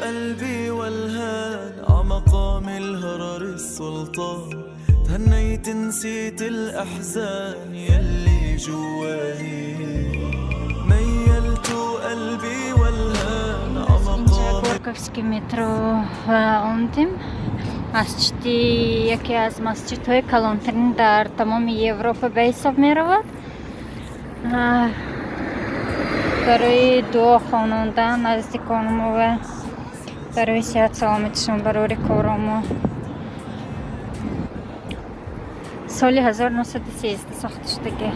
قلبي والهان عمقام الهرر السلطان تهنيت نسيت الأحزان يلي جواني ميلت قلبي والهان عمقام. Горьковский метро ондим. Яке аз масчидҳои калонтарин дар тамоми Европа ба ҳисоб меравад. барои дуо хонондан наздиконаму ва барои сеҳат саломатишон барори корамо соли 1913 сохта шудаги.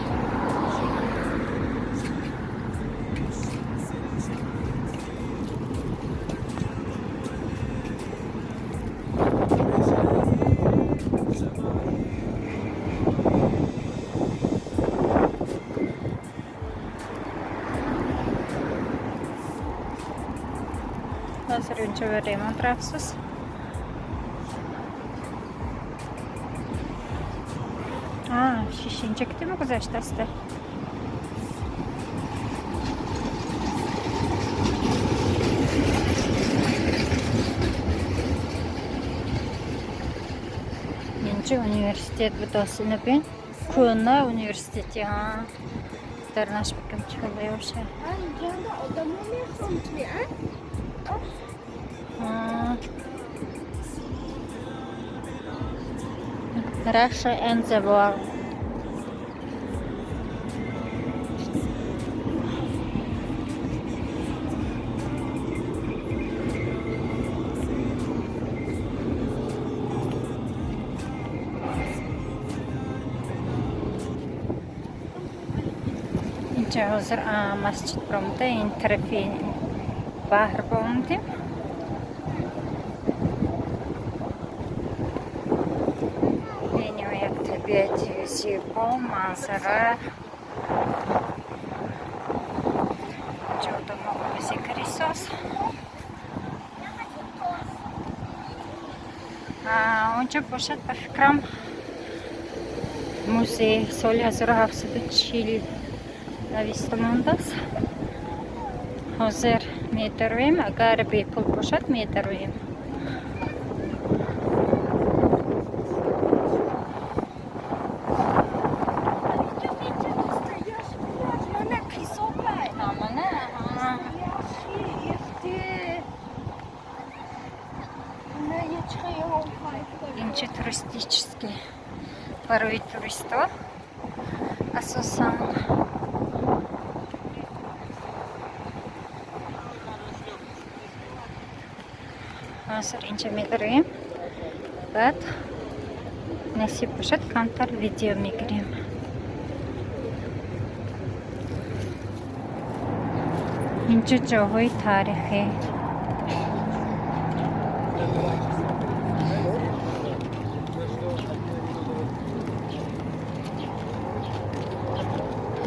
Hozir uncha ремонт afsus. Shishinchakdimi guzashtasida? Menimcha universitet bitosini ben Ko'na universiteti در نش بکم چیکار باشه. Russia and the world. Hozir masjid bironda interfin bahr bo'ldi. Menyoyak tabiat zebo manzara. Jo'da mo'g'isi kirisos. Uncha boshad ба фикрам музей соли 1740 навистамондас. Hozir metroim, agar bepul boshad metroim. Инче туристический, порой туристов, асосан. Hozir incha metroim. Bat nasib bo'lsa kontar video megirem. Incha joy tarixiy.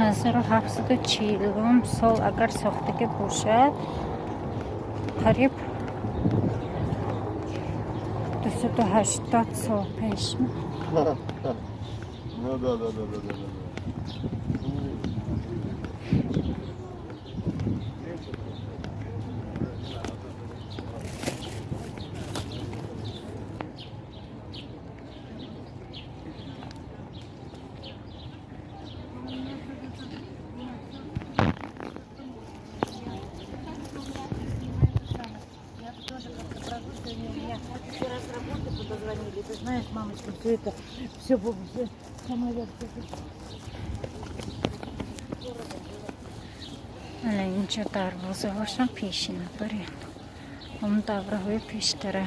Hozir 740 sol agar soxtaga bo'lsa, qariyb 280 сол пешми. Ну да. Позвонили, ты знаешь, мамочка, все самолет. Ana incha darvoza bosham peshina boryapti. Uni davrahoy peshtara.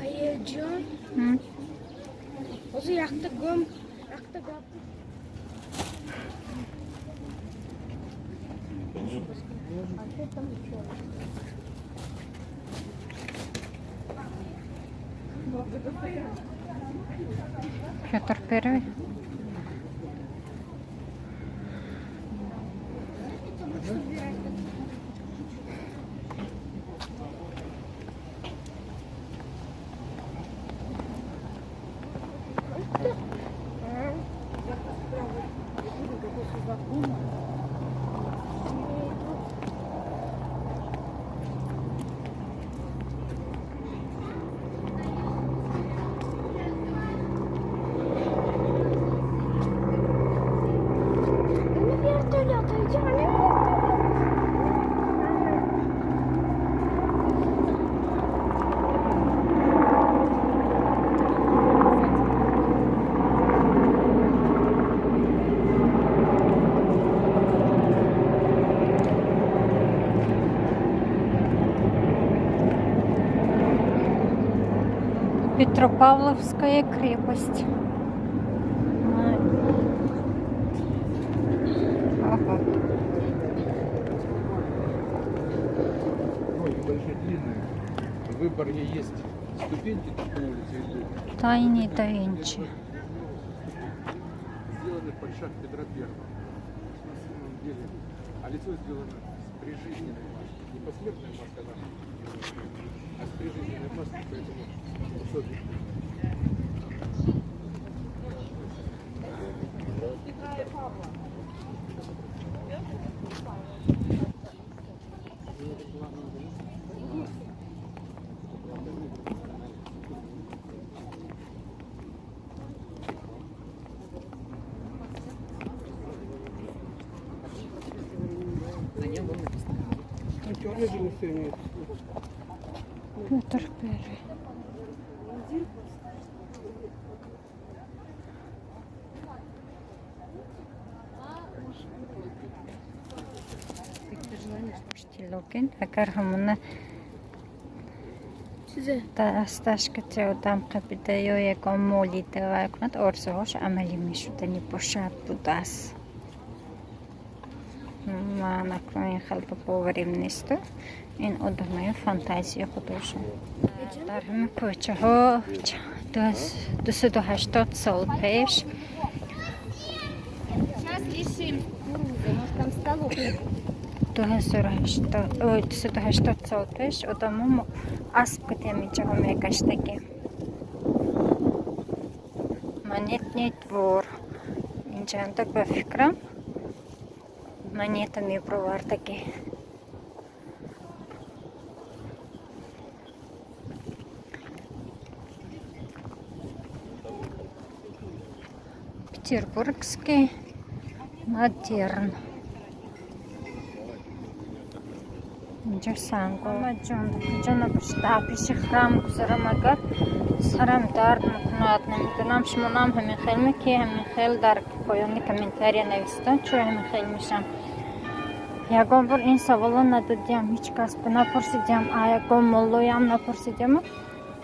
Ayajon. O'zi yoqda gap. Петр Первый. Петропавловская крепость. Ага. Ой, большие длинные. В Выборге есть ступеньки, тут по улице идут. Тайни да Винчи. Сделаны под шаг Петра Первого. На самом деле. А лицо сделано с прижизненной маской. Не посмертная маска наша, а с прижизненной маской, поэтому особенно. Петр Первый. Штилокен, акар хамуна та сташка теодам капитайо яко молите вайкнат орсош амали мишудани пошат будас. Ма накроен халпа поверим несто. این آدمای فانتزی خودشون در همه کوچه ها 280 سال پیش Сейчас решим. Может там столов. 280 سال پیش آدم‌ها اسب کتمیچه می‌کشتگی монетный двор اینجا так به فکرم монета می‌بردگی Петербургский модерн. Интересно. Джона башта пиши храм кузарамагар сарам дард мукнат намитунам шмонам хамихел мики хамихел дар поёни комментария нависта чӯ хамихел мишам. Ягон бор ин саволо надодиам ҳеҷ кас напурсидиам а ягон моллоям напурсидиам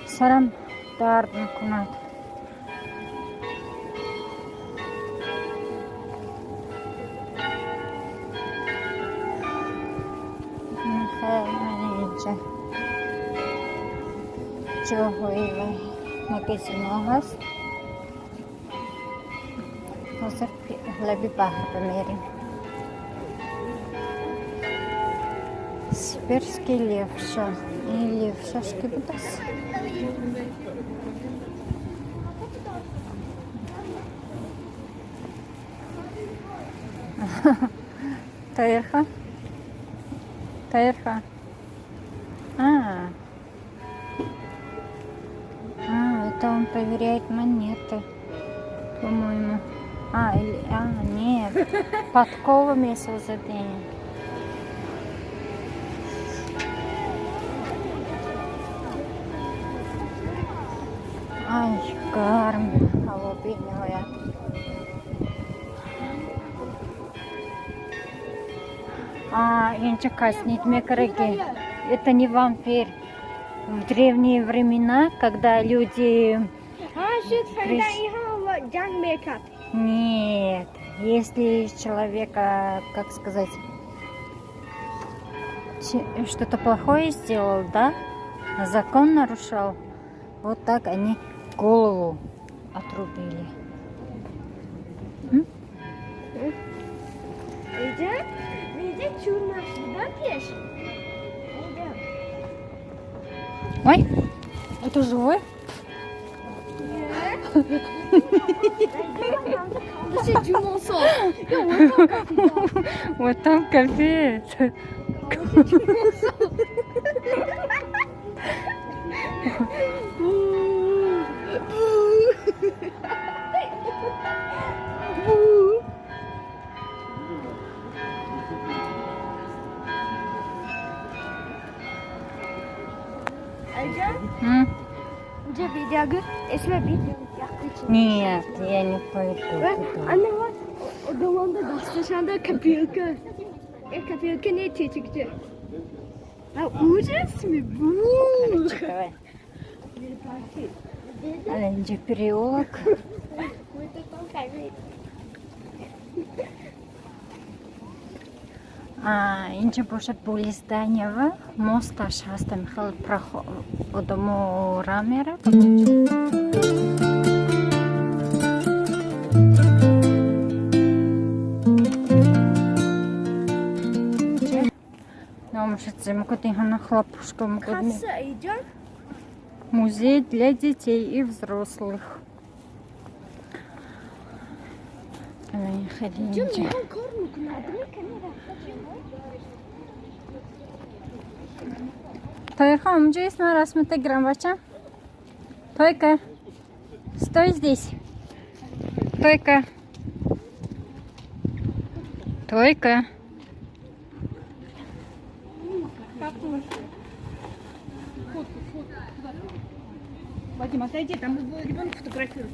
сарам дард мекунад. جاهای مگزینا هست حاضر لبی بحر بمیریم سیبرسکی لیفشا این لیفشاش کی بود است؟ Таирха? Таирха? Это он проверяет монеты, по-моему. Нет. Подковами создание. Ай, гарм. Алобиновая. Это не вампир. В древние времена, когда люди... Нет, если человека, как сказать, что-то плохое сделал, да, закон нарушал, вот так они голову отрубили. Ой, это живой? Нет. C'est du mensonge. Вот там кафе. М? Где видео? Если видео, я хочу. Нет, я не пойду туда. Anne var. O zaman da Daslaşan'da kapıyı. Kapıyı ne çıktı? Ha ужас mi bu? Давай. Аленджи переулок. Инче бошад були зданиява. Мосташ ҳастам хел одаму ра мерад. Намшице мукати хана хлопушка мукати. Kassa идем. Музей для детей и взрослых. Ходите. Тойка, умджи есть на расмета грамбача. Тойка, стой здесь. Тойка. Тойка. Вадим, отойди, там ребенок фотографирует.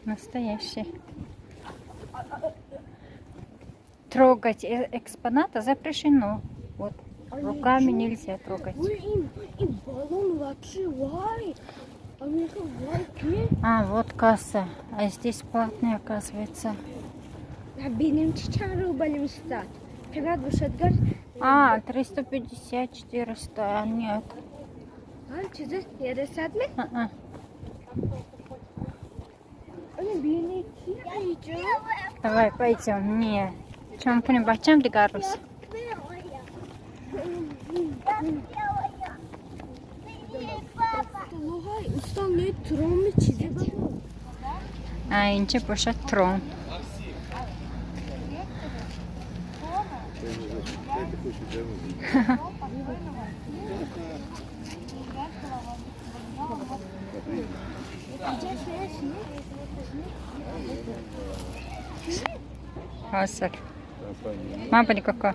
Настоящий. Трогать экспонаты запрещено. Вот руками нельзя трогать. И баллон вообще вай. А мне как вай. А, вот касса. А здесь платная, оказывается. Benim çiçeğim benim stat. Когда душетгар. 350, 400, а нет. Чизе yarısat mı? А-а. Onu beni çiçeğim. Давай, пойдем. Не. Чем мы бачам дигарус? Usta ne tron mu çizdi? Инче бошад трон. Хасар. Мама никакая.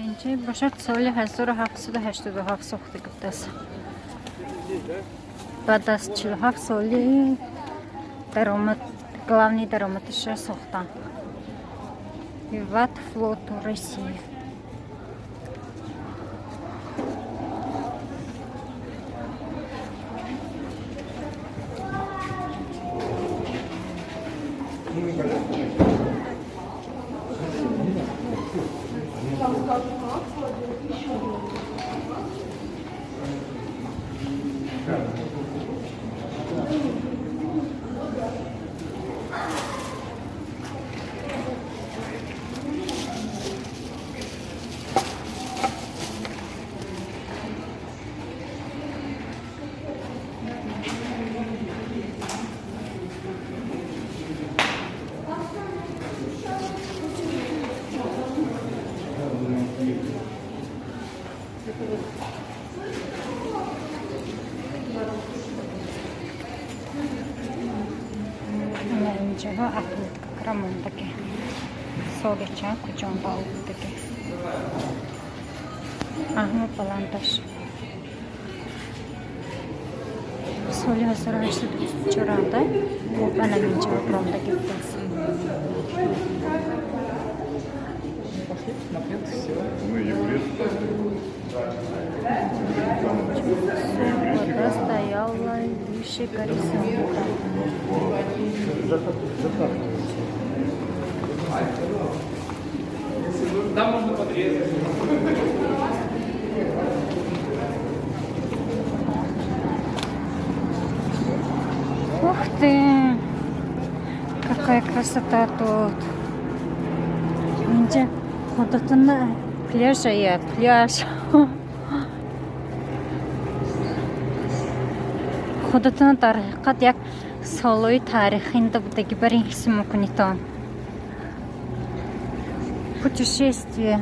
Инче бошад соли 1787 сохта гуфтас. بعد از 47 سالی главный дароматыша сохта. Виват флоту России. Ничего, а тут как рамон такие. Солича, кучон бал такие. Ага, паланташ. Соли hasar işte çorada. Bu bana ничего промда гибтас. Вода стояла выше горизонта. Там можно подрезать. ты! Какая красота тут! Инде куда-то на пляже я, пляж. Куда-то на тарихат як солой тарихинда будаги барин хиси мүмкін ито. Путешествие.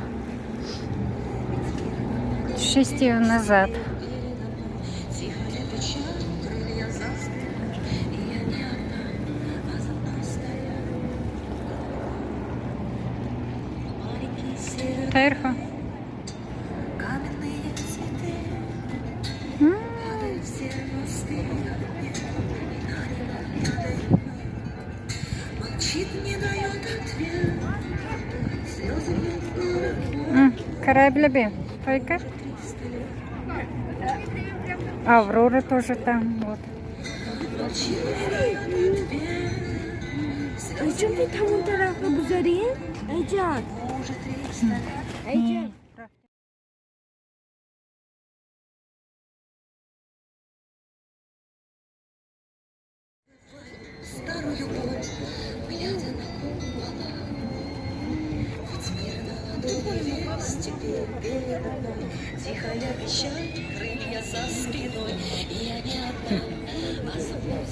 Путешествие назад. Хайрха. Корабли, только. Аврора тоже там, вот. Aycan bir tam o tarafa güzelim. Aycan. Aycan. Тихая печаль, крылья за спиной, и я не одна, а с тобой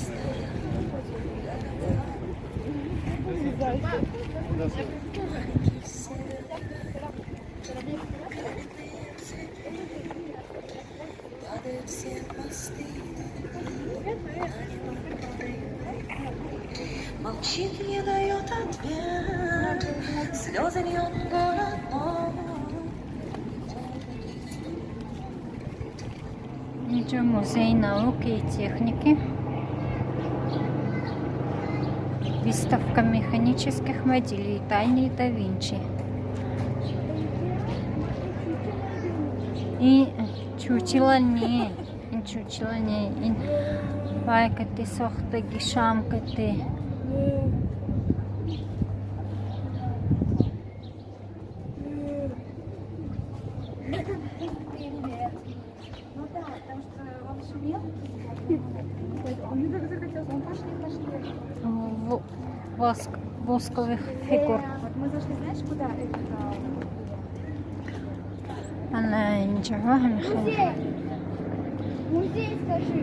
падают все мосты, молчит, не дает ответ, слезы льет город мой. Это музей науки и техники. Выставка механических моделей Тайны да Винчи. И чучело не, байкати, сохтаги, шамкати. Восковых фигур. Вот мы зашли, знаешь, куда? Она ничего, Музей! Музей, скажи!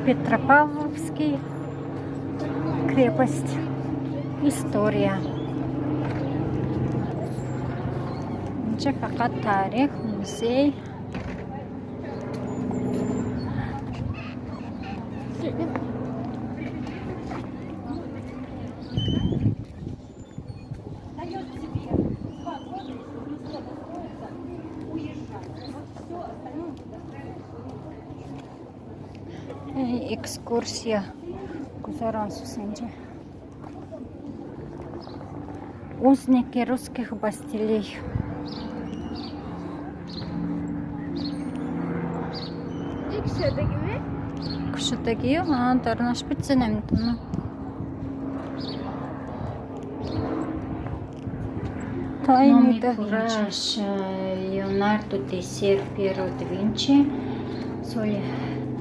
Петропавловский крепость. История. Ничего, пока тарих, музей. Экскурсия Кузарансу сенде. Узники русских бастилей. Kuşadaki mi? Кушетаги, дарнаш битсенем тunu. Номи кураж Леонардо де Серпиеро да Винчи. Соли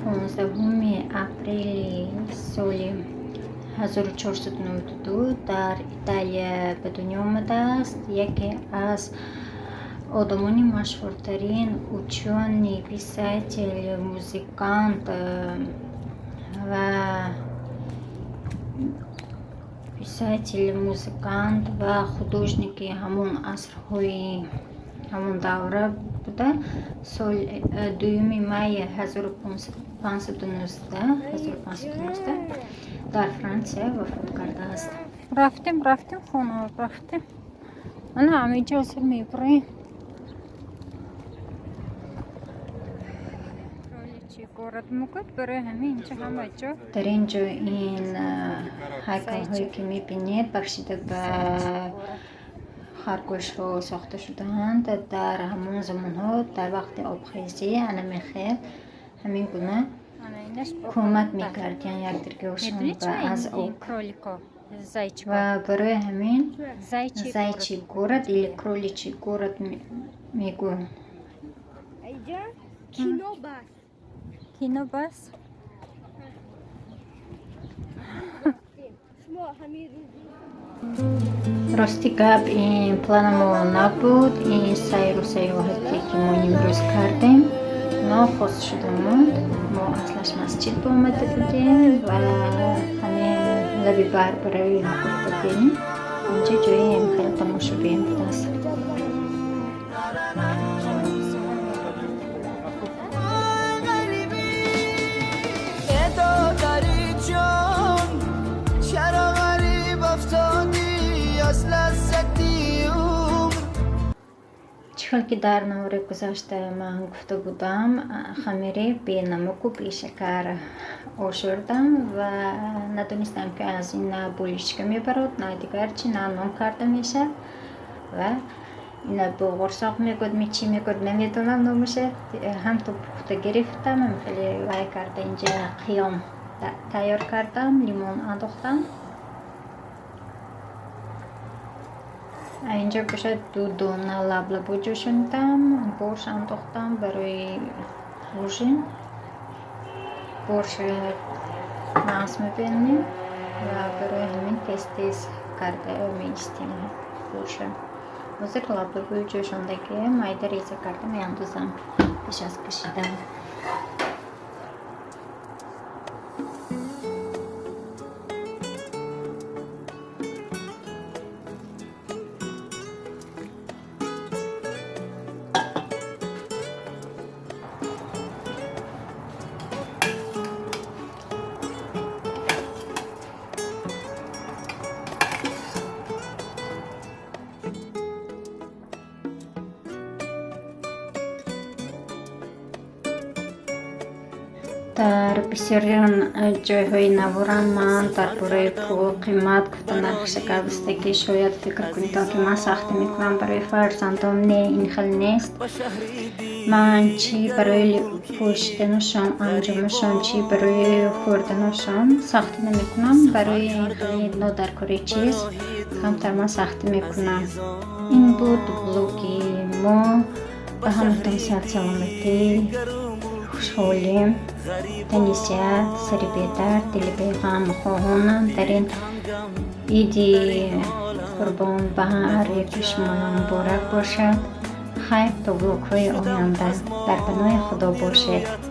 15 апрели соли 1492 дар Италия ба дунё омадааст. Яке аз одамони машҳуртарин учёный, писатель, музыкант ва художники ҳамон асрҳои ҳамон давра буда. Соли 2 майи 1519 дар Франсия вафот кардааст. Рафтем хона рафтем. Ана ҳамаҷо сар мебурем. Город Мукат برای همین اینجا همه جا در اینجا این هیکل هایی که میبینید بخشیده به خرگوش ها ساخته شده‌اند. در همون زمان ها در وقت آبخیزی انمی خیل همین گونه کمک میکرد، یعنی یک درگوشان به از آب و برای همین زایچی گورد или кроличий город میگویند. Aycan, Kinobas. Kinobas. شما همین راستی گپ این پلن ما نبود. این سیر و سیاحتی که ما امروز کردیم ناخواست شده بود. ما اصلش مسجد با آمده بودیم و همین لبی بر برای نگفته بودیم. اینجا جایی خیلی تماشاگویی بود است. چون که در نوار گذشته من گفته بودم خمیری بی نمک و بی شکر آشوردم و ندونستم که از این نه بولیشکه میبرد نه دیگر چی نه نام کرده میشه و این با غرساق میگود چی میگود نمیدونم نمیشه. هم تو پخته گرفتم هم خیلی وای کرده. اینجا قیام تیار کردم، لیمون انداختم. اینجا بشه دو دونه لبلبو جوشوندم، برش انداختم برای روژین. برش ناز میبینیم و برای همین تیز کرده میستیم برش. موزه لبلبو جوشونده که مایده ریزه کرده میاندازم پیش از کشیدن. در بسیاریان جایهای نوارم من درباره پول قیمت گفتن نرخ شکستگی شاید فکر کنید که من سختی میکنم برای فرزندان. نه، این خیلی نیست. من چی برای پوشیدنشان انجامشان چی برای خوردنشان سختی نمیکنم. برای این خیلی نادرکاری چیز کمتر من سختی میکنم. این بود بلوگی ما. به همتون صحت سلامتی، خوشحالی، تنیسیت، سری بیدر، دل بیغم خواهانم در این ایدی قربان بهر یکیشمان مبارک باشد. خیر تا بلوگ های آینده در بنای خدا باشد.